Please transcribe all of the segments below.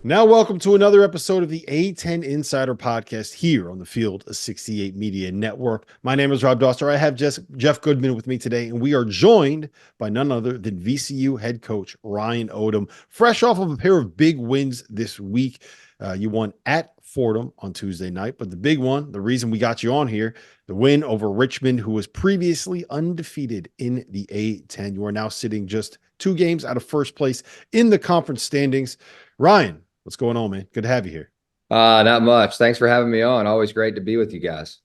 Now, welcome to another episode of the A-10 Insider Podcast here on the Field of 68 Media Network. My name is Rob Doster. I have Jeff Goodman with me today, and we are joined by none other than VCU head coach Ryan Odom, fresh off of a pair of big wins this week. You won at Fordham on Tuesday night, but the big one, the reason we got you on here, the win over Richmond, who was previously undefeated in the A-10. You are now sitting just 2 games out of first place in the conference standings. Ryan, what's going on, man? Good to have you here. Not much. Thanks for having me on. Always great to be with you guys.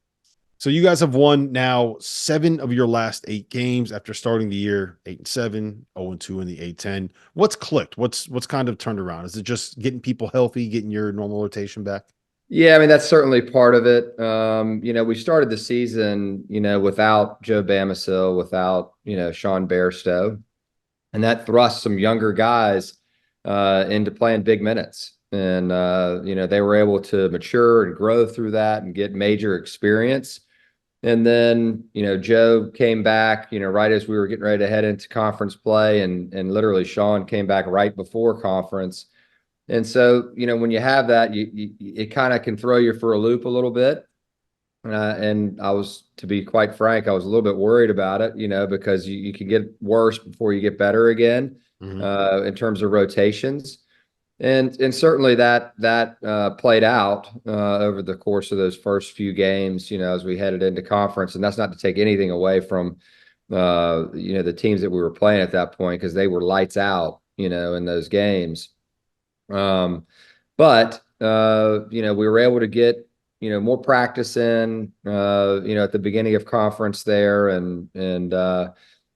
So you guys have won now 7 of your last 8 games after starting the year 8-7, 0-2 in the A-10. What's clicked? What's kind of turned around? Is it just getting people healthy, getting your normal rotation back? Yeah, I mean, that's certainly part of it. We started the season, without Joe Bamisil, without, Sean Bairstow, and that thrust some younger guys into playing big minutes. And, they were able to mature and grow through that and get major experience. And then, Joe came back, right as we were getting ready to head into conference play, and literally Sean came back right before conference. And so, when you have that, it kind of can throw you for a loop a little bit. And I was, to be quite frank, I was a little bit worried about it, because you can get worse before you get better again. In terms of rotations. And certainly that played out over the course of those first few games, as we headed into conference. And that's not to take anything away from, the teams that we were playing at that point, because they were lights out, in those games. But we were able to get, more practice in, at the beginning of conference there and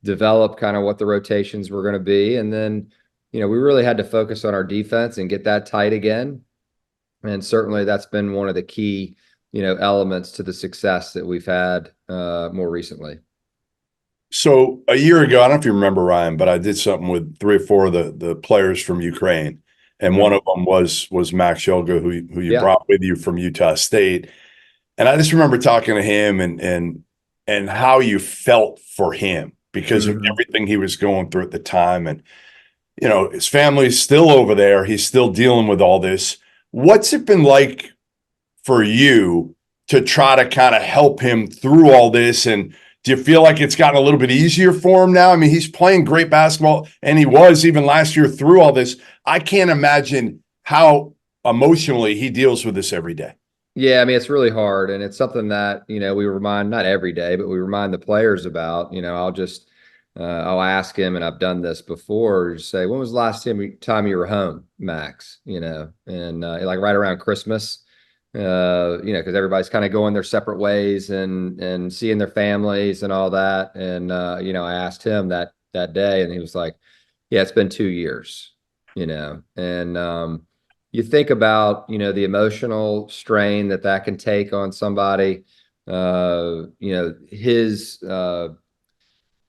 develop kind of what the rotations were going to be. And then, we really had to focus on our defense and get that tight again. And certainly that's been one of the key, elements to the success that we've had more recently. So a year ago, I don't know if you remember, Ryan, but I did something with 3 or 4 of the players from Ukraine. And one of them was Max Shulga, who you brought with you from Utah State. And I just remember talking to him and how you felt for him because of everything he was going through at the time. And, his family's still over there. He's still dealing with all this. What's it been like for you to try to kind of help him through all this? And do you feel like it's gotten a little bit easier for him now? I mean, he's playing great basketball, and he was even last year through all this. I can't imagine how emotionally he deals with this every day. Yeah, I mean, it's really hard, and it's something that, we remind, not every day, but we remind the players about. I'll ask him, and I've done this before, just say, when was the last time you were home, Max? And like right around Christmas, because everybody's kind of going their separate ways and seeing their families and all that. And, I asked him that day, and he was like, yeah, it's been 2 years, and you think about, the emotional strain that can take on somebody.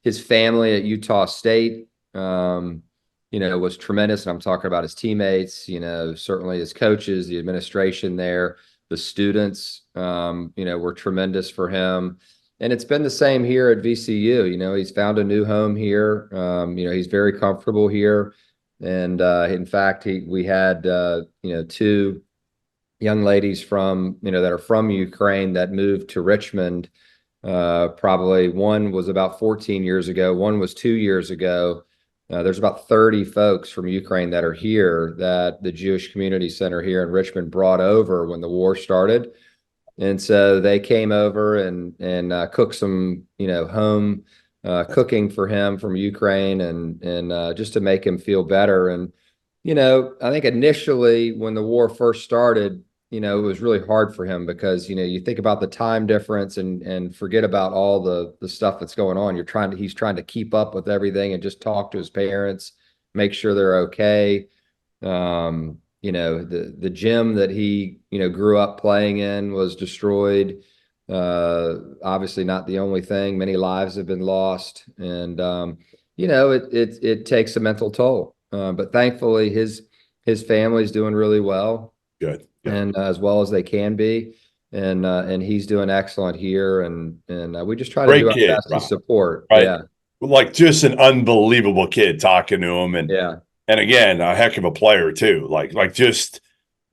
His family at Utah State, was tremendous. And I'm talking about his teammates, certainly his coaches, the administration there, the students, were tremendous for him. And it's been the same here at VCU. He's found a new home here. He's very comfortable here. And in fact, we had, 2 young ladies from, that are from Ukraine that moved to Richmond. Probably one was about 14 years ago. One was 2 years ago. There's about 30 folks from Ukraine that are here that the Jewish Community Center here in Richmond brought over when the war started. And so they came over and cooked some, home cooking for him from Ukraine and just to make him feel better. And, I think initially when the war first started, it was really hard for him because, you think about the time difference and forget about all the stuff that's going on. He's trying to keep up with everything and just talk to his parents, make sure they're okay. The gym that he, grew up playing in was destroyed. Obviously not the only thing. Many lives have been lost. And, it takes a mental toll. But thankfully his family's doing really well. Good. Yeah. And as well as they can be. And he's doing excellent here. And we just try to do our best to support. Right. Yeah. Like just an unbelievable kid talking to him. And again, a heck of a player too. Like just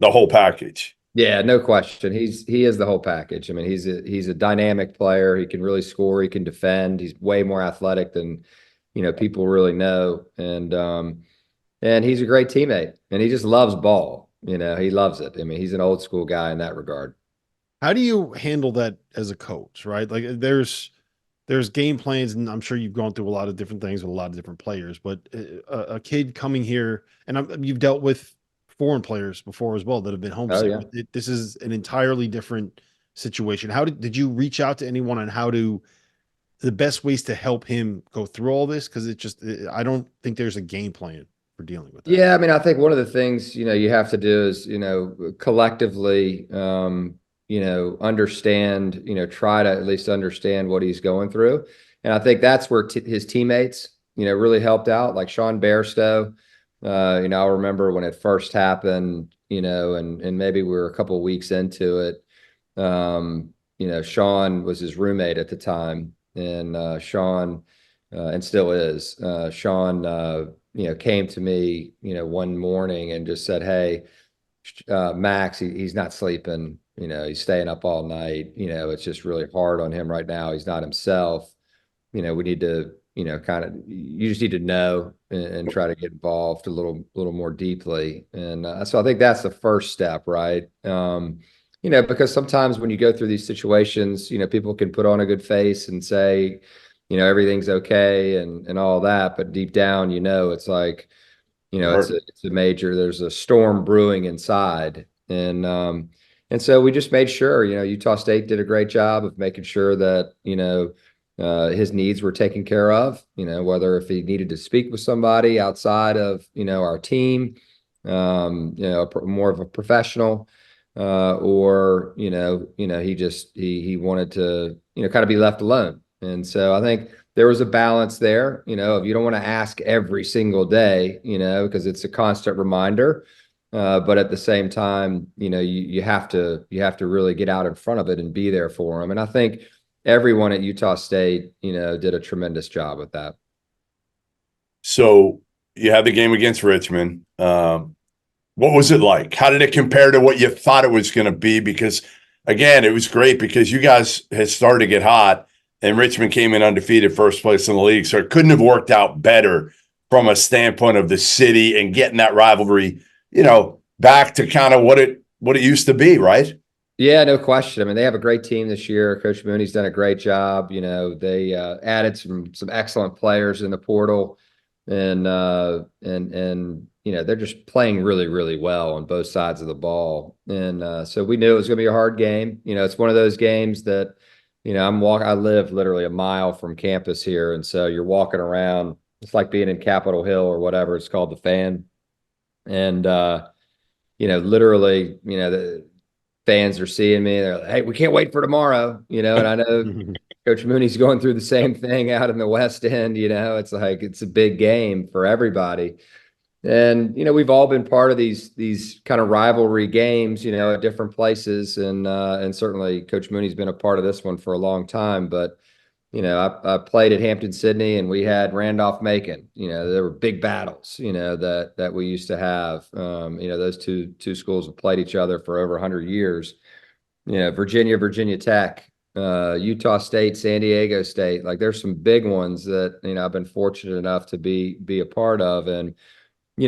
the whole package. Yeah, no question. He is the whole package. I mean, he's a dynamic player. He can really score. He can defend. He's way more athletic than, people really know. And he's a great teammate. And he just loves ball. He loves it. I mean, he's an old school guy in that regard. How do you handle that as a coach, right? Like there's game plans, and I'm sure you've gone through a lot of different things with a lot of different players, but a kid coming here, and you've dealt with foreign players before as well that have been Oh, homesick. yeah. This is an entirely different situation. How did you reach out to anyone on the best ways to help him go through all this? Because I don't think there's a game plan for dealing with that. Yeah, I mean, I think one of the things, you have to do is, collectively, understand, try to at least understand what he's going through. And I think that's where his teammates, really helped out, like Sean Bairstow. I remember when it first happened, and maybe we were a couple of weeks into it. Sean was his roommate at the time, and Sean, and still is, Sean, came to me, one morning and just said, "Hey, Max, he's not sleeping. He's staying up all night. It's just really hard on him right now. He's not himself. We need to, you just need to know and try to get involved a little more deeply." And so I think that's the first step, right? Because sometimes when you go through these situations, people can put on a good face and say, everything's okay and all that, but deep down, it's like, it's a major, there's a storm brewing inside. And so we just made sure, Utah State did a great job of making sure that, his needs were taken care of, whether if he needed to speak with somebody outside of, our team, more of a professional, or, he wanted to, kind of be left alone. And so I think there was a balance there, if you don't want to ask every single day, because it's a constant reminder. But at the same time, you have to really get out in front of it and be there for them. And I think everyone at Utah State, did a tremendous job with that. So you had the game against Richmond. What was it like? How did it compare to what you thought it was going to be? Because again, it was great because you guys had started to get hot and Richmond came in undefeated, first place in the league. So it couldn't have worked out better from a standpoint of the city and getting that rivalry, back to kind of what it used to be, right? Yeah, no question. I mean, they have a great team this year. Coach Mooney's done a great job. They added some excellent players in the portal, and they're just playing really, really well on both sides of the ball. And so we knew it was going to be a hard game. It's one of those games that, I live literally a mile from campus here, and so you're walking around. It's like being in Capitol Hill or whatever it's called, the Fan, and literally, the fans are seeing me. They're like, "Hey, we can't wait for tomorrow," and I know Coach Mooney's going through the same thing out in the West End. It's like it's a big game for everybody. And we've all been part of these kind of rivalry games, at different places, and certainly Coach Mooney's been a part of this one for a long time. But I played at Hampton-Sydney, and we had Randolph-Macon. There were big battles, that we used to have. Those two schools have played each other for over 100 years. Virginia Tech, Utah State, San Diego State. Like there's some big ones that I've been fortunate enough to be a part of, and you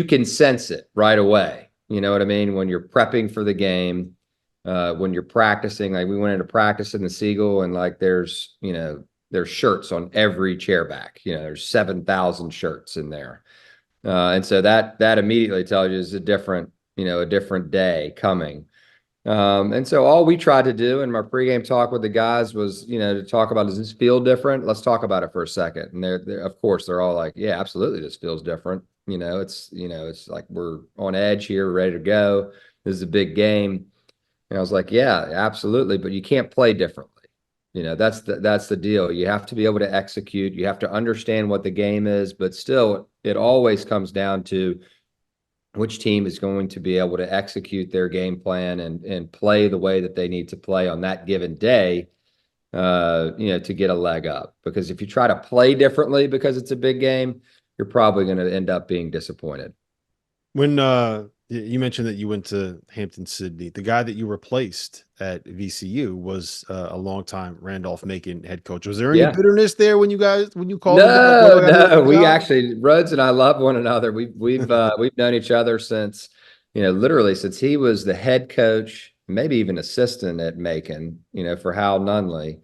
can sense it right away. You know what I mean? When you're prepping for the game. When you're practicing, like we went into practice in the Siegel, and like there's shirts on every chair back. There's 7,000 shirts in there, and so that immediately tells you it's a different day coming. And so all we tried to do in my pregame talk with the guys was to talk about, does this feel different? Let's talk about it for a second. And they're of course they're all like, yeah, absolutely, this feels different. It's like we're on edge here, ready to go. This is a big game. And I was like, yeah, absolutely. But you can't play differently. That's the deal. You have to be able to execute. You have to understand what the game is. But still, it always comes down to which team is going to be able to execute their game plan and play the way that they need to play on that given day, to get a leg up. Because if you try to play differently because it's a big game, you're probably going to end up being disappointed. When you mentioned that you went to Hampton Sydney, the guy that you replaced at VCU was a longtime Randolph-Macon head coach. Was there any Yeah. bitterness there when you called him back? When No, I got no. the We job? actually Rhodes and I love one another. We've known each other since, literally since he was the head coach, maybe even assistant at Macon, for Hal Nunley.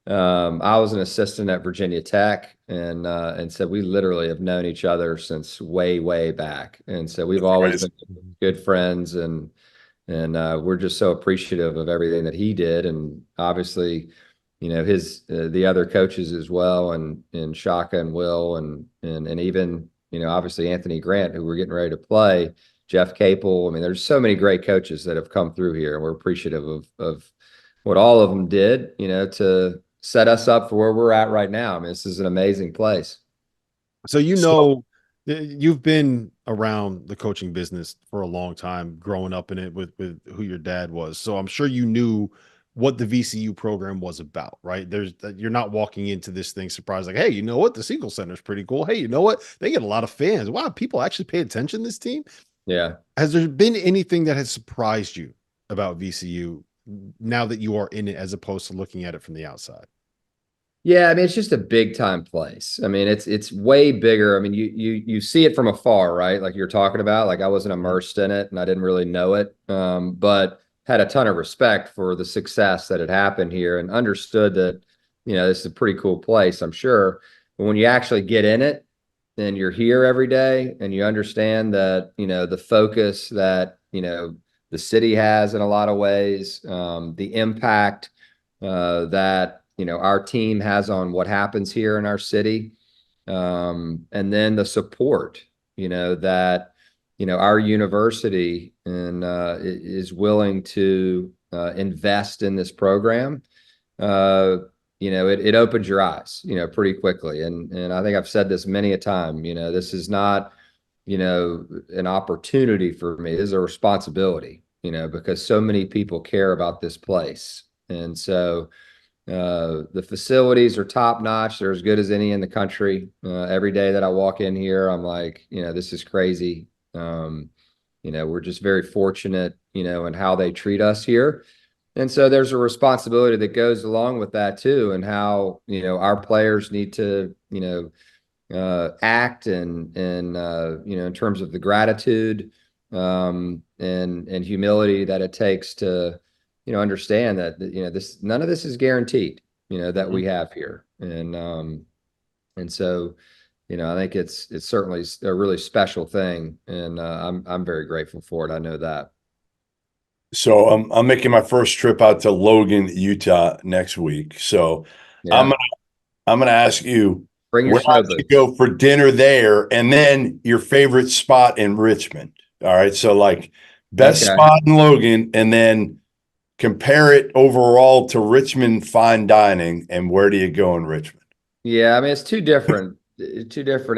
I was an assistant at Virginia Tech, and so we literally have known each other since way, way back. And so we've always been good friends, and we're just so appreciative of everything that he did, and obviously, his the other coaches as well, and Shaka and Will, and even obviously Anthony Grant, who we're getting ready to play, Jeff Capel. I mean, there's so many great coaches that have come through here, and we're appreciative of what all of them did, to set us up for where we're at right now. I mean, this is an amazing place. So you've been around the coaching business for a long time, growing up in it with who your dad was. So I'm sure you knew what the VCU program was about, right? You're not walking into this thing surprised, like, hey, you know what? The Siegel Center is pretty cool. Hey, you know what? They get a lot of fans. Wow, people actually pay attention to this team. Yeah. Has there been anything that has surprised you about VCU now that you are in it, as opposed to looking at it from the outside? Yeah, I mean, it's just a big time place. I mean, it's way bigger. I mean, you see it from afar, right? Like you're talking about. Like I wasn't immersed in it and I didn't really know it. But had a ton of respect for the success that had happened here and understood that, this is a pretty cool place, I'm sure. But when you actually get in it and you're here every day and you understand that, the focus that, the city has in a lot of ways, the impact that our team has on what happens here in our city, and then the support that our university is willing to invest in this program. It opens your eyes pretty quickly, and I think I've said this many a time. This is not an opportunity for me. This is a responsibility, because so many people care about this place. And so the facilities are top notch. They're as good as any in the country. Every day that I walk in here, I'm like, this is crazy. We're just very fortunate, in how they treat us here. And so there's a responsibility that goes along with that too, and how, our players need to, act and in terms of the gratitude, and humility that it takes to, understand that, none of this is guaranteed, that we have here. And so, I think it's certainly a really special thing, and I'm very grateful for it. I know that. So I'm making my first trip out to Logan, Utah next week. So Yeah. I'm gonna ask you, Bring your where snow to boots. go for dinner there, and then your favorite spot in Richmond. All right. So like best Okay. spot in Logan, and then compare it overall to Richmond fine dining, and where do you go in Richmond? Yeah, I mean, it's two different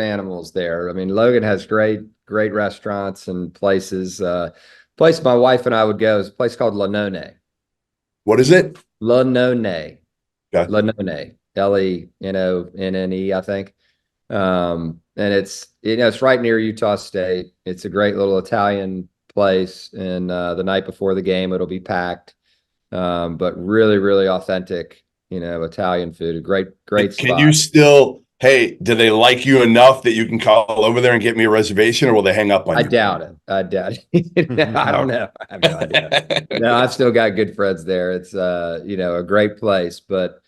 animals there. I mean, Logan has great restaurants and places. Place my wife and I would go is a place called La Nonne. What is it? La Nonne. Okay. La Nonne. Lennonne, I think. And it's right near Utah State. It's a great little Italian place, and the night before the game it'll be packed. But really, really authentic, Italian food. A great Can you spot. still, hey, do they like you enough that you can call over there and get me a reservation, or will they hang up on I you? doubt it. I doubt it. I don't know. I have no idea. No, I've still got good friends there. It's a great place, but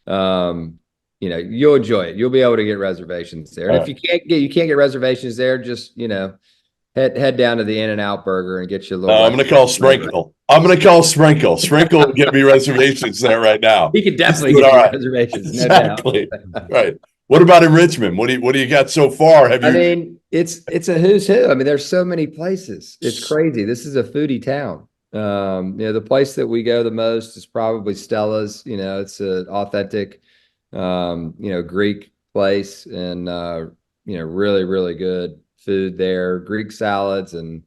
you'll enjoy it. You'll be able to get reservations there. And if you can't get reservations there, just head down to the In-N-Out Burger and get you a little. I'm going to call Sprinkle. I'm going to call Sprinkle. Sprinkle and get me reservations there right now. He could definitely get you reservations, no doubt. Exactly. Right. What about in Richmond? What do you got so far? I mean, it's a who's who. I mean, there's so many places. It's crazy. This is a foodie town. The place that we go the most is probably Stella's. It's an authentic, Greek place, and really, really good food there. Greek salads and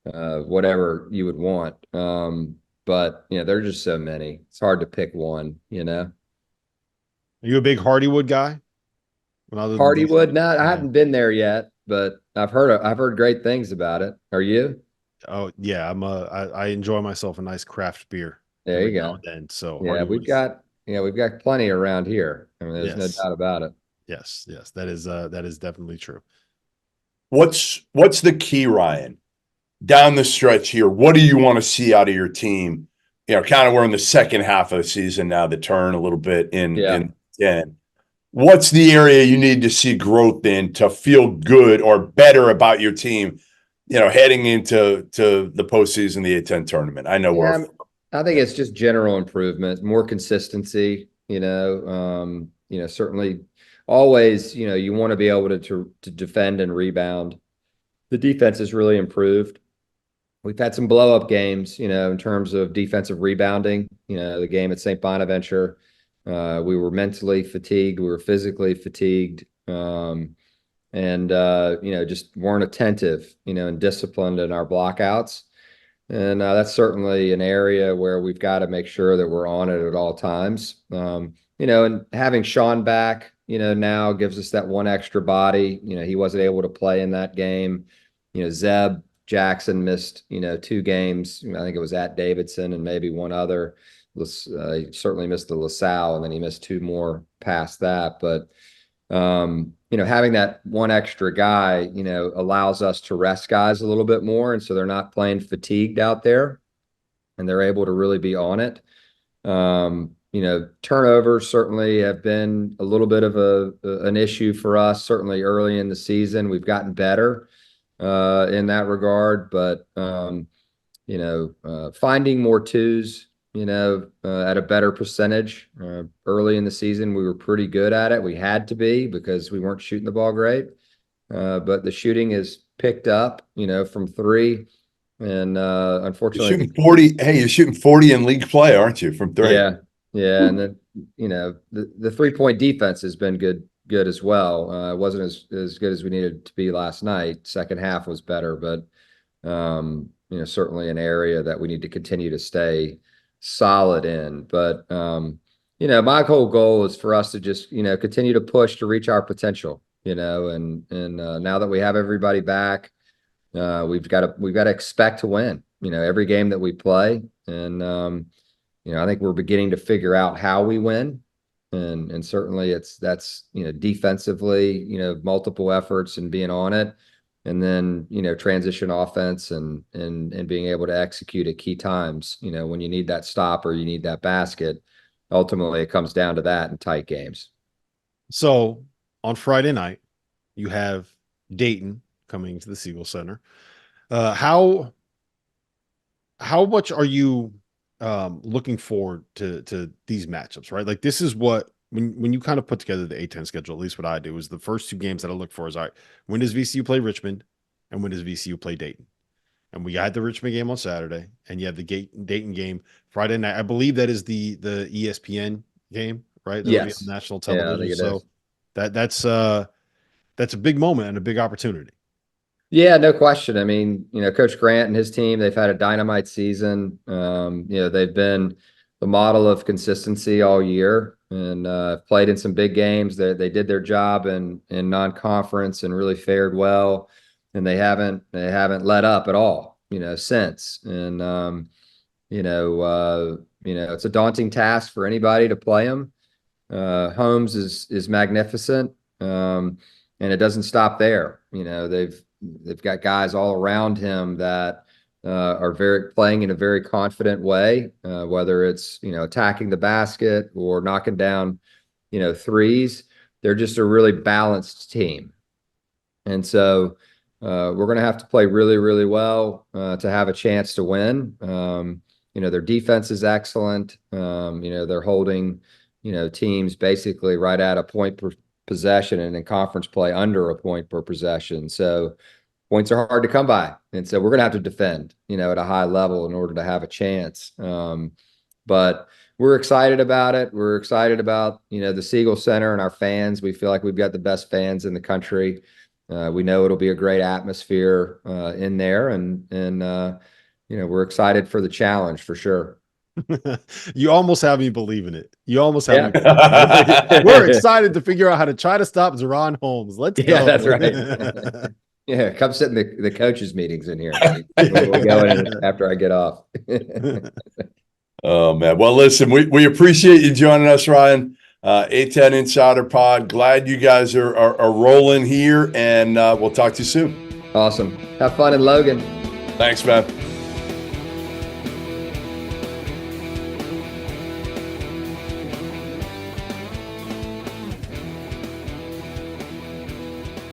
whatever you would want. But there's just so many. It's hard to pick one. Are you a big Hardywood guy? Hardywood? No, I haven't been there yet, but I've heard great things about it. Are you? Oh yeah, I enjoy myself a nice craft beer There every you now go. and then. So Yeah, Hardywood's, we've got plenty around here. I mean, there's no yes, doubt about it. yes, that is definitely true. What's the key, Ryan? Down the stretch here, what do you want to see out of your team? Kind of we're in the second half of the season now, the turn a little bit Yeah. in 10. What's the area you need to see growth in to feel good or better about your team, heading into the postseason, the A-10 tournament? I know Yeah, I think yeah. it's just general improvement, more consistency, certainly always, you want to be able to defend and rebound. The defense has really improved. We've had some blow up games, in terms of defensive rebounding. The game at St. Bonaventure, we were mentally fatigued, we were physically fatigued, and just weren't attentive, and disciplined in our blockouts. And that's certainly an area where we've got to make sure that we're on it at all times. And having Sean back, now gives us that one extra body. He wasn't able to play in that game. Zeb Jackson missed, 2 games. I think it was at Davidson and maybe one other. He certainly missed the LaSalle, and then he missed 2 more past that. But having that one extra guy, allows us to rest guys a little bit more. And so they're not playing fatigued out there, and they're able to really be on it. Turnovers certainly have been a little bit of an issue for us, certainly early in the season. We've gotten better in that regard, but finding more twos, at a better percentage. Early in the season, we were pretty good at it. We had to be because we weren't shooting the ball great. But the shooting has picked up, from 3. And You're unfortunately, shooting 40. Hey, you're shooting 40 in league play, aren't you, from 3? yeah, yeah. And then, the 3-point defense has been good as well. It wasn't as good as we needed to be last night. Second half was better, but certainly an area that we need to continue to stay solid in. But my whole goal is for us to just continue to push to reach our potential. And now that we have everybody back, we've got to expect to win. Every game that we play, and I think we're beginning to figure out how we win. And certainly that's defensively, multiple efforts and being on it. And then, transition offense and being able to execute at key times, when you need that stop or you need that basket. Ultimately, it comes down to that in tight games. So on Friday night, you have Dayton coming to the Siegel Center. How much are you looking forward to these matchups, right? Like, this is what when you kind of put together the A-10 schedule, at least what I do is the first 2 games that I look for is, all right, when does VCU play Richmond and when does VCU play Dayton? And we had the Richmond game on Saturday, and you have the Dayton game Friday night. I believe that is the ESPN game, right? That'll be on Yes. national Yeah, I television. think it So is. that's a big moment and a big opportunity. Yeah, no question. I mean, Coach Grant and his team, they've had a dynamite season. They've been the model of consistency all year, and played in some big games. They did their job in non-conference and really fared well, and they haven't let up at all, since. And it's a daunting task for anybody to play them. Holmes is magnificent, and it doesn't stop there. They've got guys all around him that are playing in a very confident way, whether it's attacking the basket or knocking down threes. They're just a really balanced team, and so we're going to have to play really, really well to have a chance to win. Their defense is excellent. They're holding teams basically right at a point per possession, and in conference play under a point per possession. So points are hard to come by. And so we're going to have to defend, at a high level in order to have a chance. But we're excited about it. We're excited about, the Siegel Center and our fans. We feel like we've got the best fans in the country. We know it'll be a great atmosphere in there. And we're excited for the challenge for sure. You almost have me believing it. You almost have Yeah. me believing it. We're excited to figure out how to try to stop Zeron Holmes. Let's go. Yeah, that's right. Yeah, come sit in the coaches meetings in here. We'll go in after I get off. Oh man. Well, listen, we appreciate you joining us, Ryan. A-10 Insider Pod. Glad you guys are rolling here, and we'll talk to you soon. Awesome. Have fun in Logan. Thanks, man.